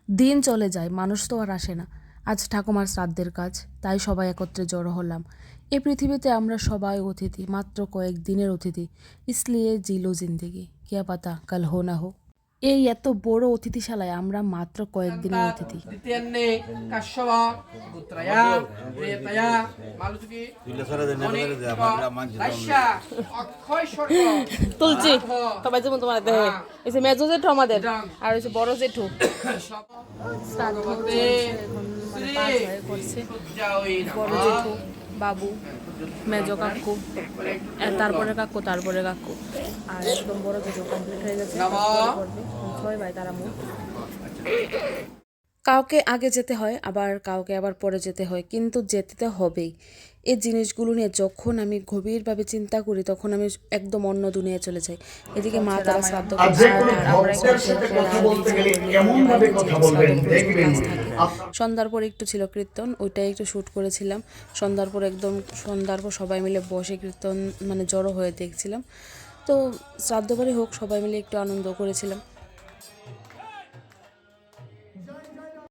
দিন চলে যায়, মানুষ তো আর আসে না। আজ ঠাকুমার শ্রাদ্ধের কাজ, তাই সবাই একত্রে জড়ো হলাম। এই পৃথিবীতে আমরা সবাই অতিথি, মাত্র কয়েক দিনের অতিথি। ইসলিয়ে জিলো জিন্দেগি, কিয়া পাতা কাল হো না হো। এই এত বড় অতিথিশালায় আমরা মাত্র কয়েক দিনের অতিথি। তুলছি সবাই যেমন তোমার দেহে এই যে মেজো জেঠু আমাদের আর হচ্ছে বড় জেঠু শ্রাদ্ধ চলছে এখন, মানে পাঁচ হয়ে করছে। বড় জেঠু, বাবু, মেজো কাকু, তারপরে কাকু, তারপরে কাকু, আর একদম বড় জেঠু কমপ্লিট হয়ে গেছে। করবে ছয় ভাই তারা মুখ। কাউকে আগে যেতে হয়, আবার কাউকে আবার পরে যেতে হয়, কিন্তু যেতে তো হবেই। এই জিনিসগুলো নিয়ে যখন আমি গভীরভাবে চিন্তা করি তখন আমি একদম অন্য দুনিয়ায় চলে যাই। এদিকে মা তারা শ্রাদ্ধ করছে, সন্ধ্যার পর একটু ছিল কীর্তন, ওইটাই একটু শ্যুট করেছিলাম। সন্ধ্যার পর একদম সন্ধ্যার পর সবাই মিলে বসে কীর্তন মানে জড়ো হয়ে দেখছিলাম। তো শ্রাদ্ধ বাড়ি হোক, সবাই মিলে একটু আনন্দ করেছিলাম।